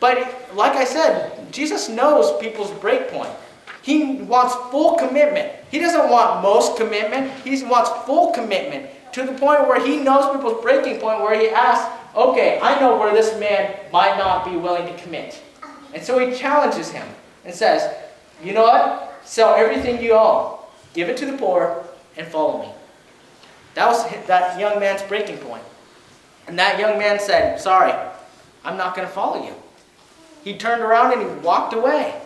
But like I said, Jesus knows people's break point. He wants full commitment. He doesn't want most commitment. He wants full commitment to the point where he knows people's breaking point, where he asks, okay, I know where this man might not be willing to commit. And so he challenges him and says, you know what? Sell everything you own. Give it to the poor and follow me. That was that young man's breaking point. And that young man said, sorry, I'm not going to follow you. He turned around and he walked away.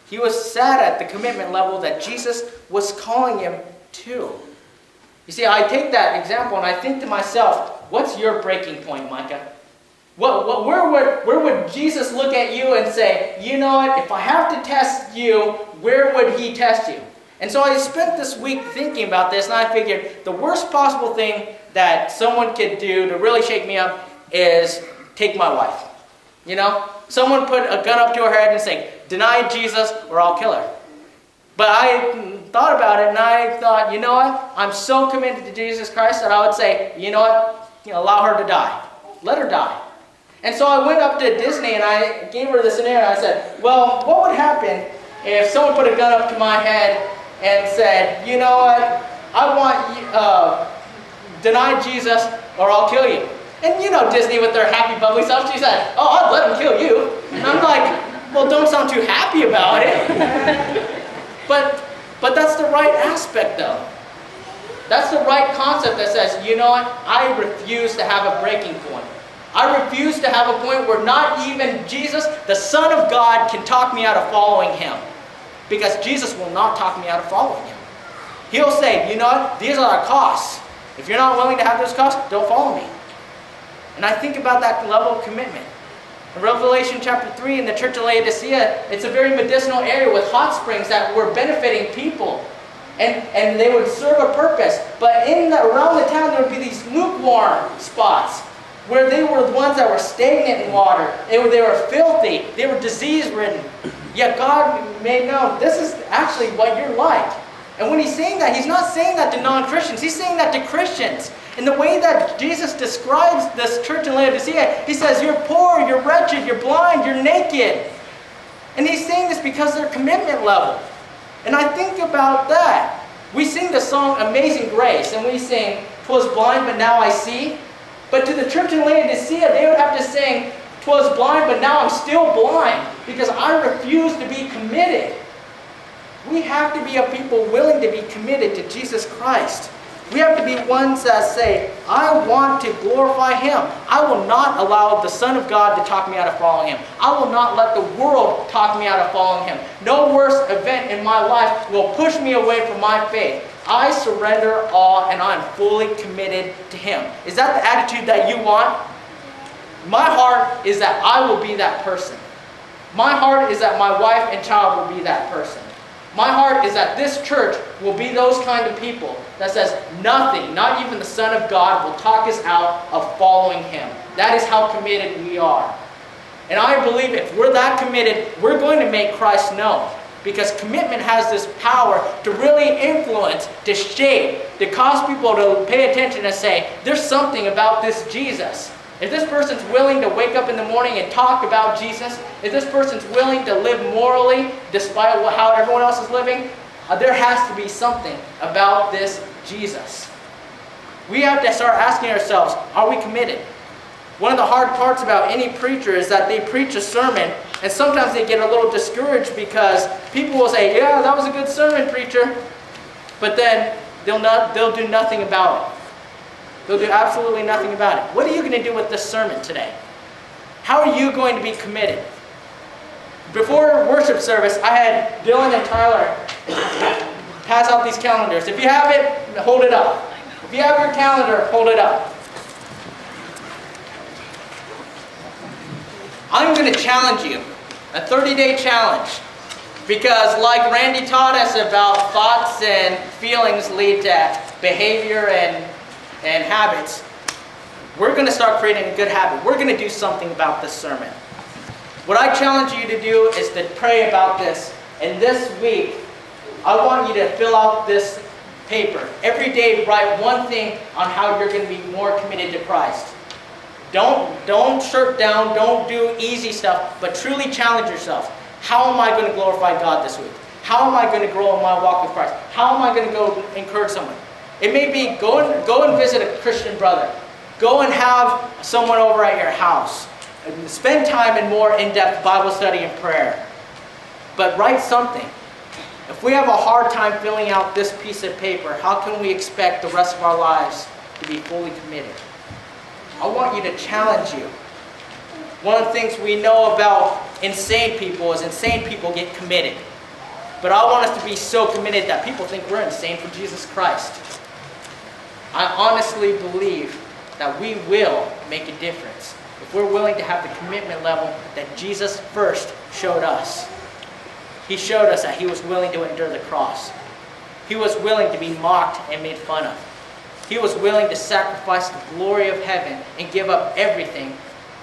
He was sad at the commitment level that Jesus was calling him to. You see, I take that example and I think to myself, what's your breaking point, Micah? Where would Jesus look at you and say, you know what, if I have to test you, where would he test you? And so I spent this week thinking about this, and I figured the worst possible thing that someone could do to really shake me up is take my wife. You know? Someone put a gun up to her head and say, deny Jesus or I'll kill her. But I thought about it and I thought, you know what? I'm so committed to Jesus Christ that I would say, you know what? Allow her to die. Let her die. And so I went up to Disney and I gave her the scenario. I said, well, what would happen if someone put a gun up to my head and said, you know what? I want you, deny Jesus or I'll kill you. And you know Disney with their happy, bubbly self, she said, oh, I'd let him kill you. And I'm like, well, don't sound too happy about it. But that's the right aspect, though. That's the right concept that says, you know what? I refuse to have a breaking point. I refuse to have a point where not even Jesus, the Son of God, can talk me out of following him. Because Jesus will not talk me out of following him. He'll say, you know what? These are our costs. If you're not willing to have those costs, don't follow me. And I think about that level of commitment. In Revelation chapter 3 in the church of Laodicea, it's a very medicinal area with hot springs that were benefiting people. And they would serve a purpose. But around the town there would be these lukewarm spots where they were the ones that were stagnant in water. They were filthy. They were disease-ridden. Yet God made known, this is actually what you're like. And when he's saying that, he's not saying that to non-Christians. He's saying that to Christians. And the way that Jesus describes this church in Laodicea, he says, you're poor, you're wretched, you're blind, you're naked. And he's saying this because of their commitment level. And I think about that. We sing the song Amazing Grace, and we sing, 'twas blind, but now I see. But to the church in Laodicea, they would have to sing, 'twas blind, but now I'm still blind, because I refuse to be committed. We have to be a people willing to be committed to Jesus Christ. We have to be ones that say, I want to glorify him. I will not allow the Son of God to talk me out of following him. I will not let the world talk me out of following him. No worse event in my life will push me away from my faith. I surrender all and I'm fully committed to him. Is that the attitude that you want? My heart is that I will be that person. My heart is that my wife and child will be that person. My heart is that this church will be those kind of people that says nothing, not even the Son of God, will talk us out of following him. That is how committed we are. And I believe if we're that committed, we're going to make Christ known. Because commitment has this power to really influence, to shape, to cause people to pay attention and say, there's something about this Jesus. If this person's willing to wake up in the morning and talk about Jesus, if this person's willing to live morally despite how everyone else is living, there has to be something about this Jesus. We have to start asking ourselves, are we committed? One of the hard parts about any preacher is that they preach a sermon and sometimes they get a little discouraged because people will say, yeah, that was a good sermon, preacher. But then they'll do nothing about it. They'll do absolutely nothing about it. What are you going to do with this sermon today? How are you going to be committed? Before worship service, I had Dylan and Tyler pass out these calendars. If you have it, hold it up. If you have your calendar, hold it up. I'm going to challenge you. A 30-day challenge. Because like Randy taught us about thoughts and feelings lead to behavior and habits, we're going to start creating a good habit. We're going to do something about this sermon. What I challenge you to do is to pray about this. And this week, I want you to fill out this paper. Every day, write one thing on how you're going to be more committed to Christ. Don't shirk down, don't do easy stuff, but truly challenge yourself. How am I going to glorify God this week? How am I going to grow in my walk with Christ? How am I going to go encourage someone? It may be go and visit a Christian brother. Go and have someone over at your house. And spend time in more in-depth Bible study and prayer. But write something. If we have a hard time filling out this piece of paper, how can we expect the rest of our lives to be fully committed? I want you to challenge you. One of the things we know about insane people is insane people get committed. But I want us to be so committed that people think we're insane for Jesus Christ. I honestly believe that we will make a difference if we're willing to have the commitment level that Jesus first showed us. He showed us that he was willing to endure the cross. He was willing to be mocked and made fun of. He was willing to sacrifice the glory of heaven and give up everything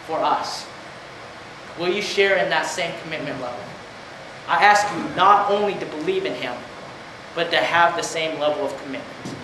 for us. Will you share in that same commitment level? I ask you not only to believe in him, but to have the same level of commitment.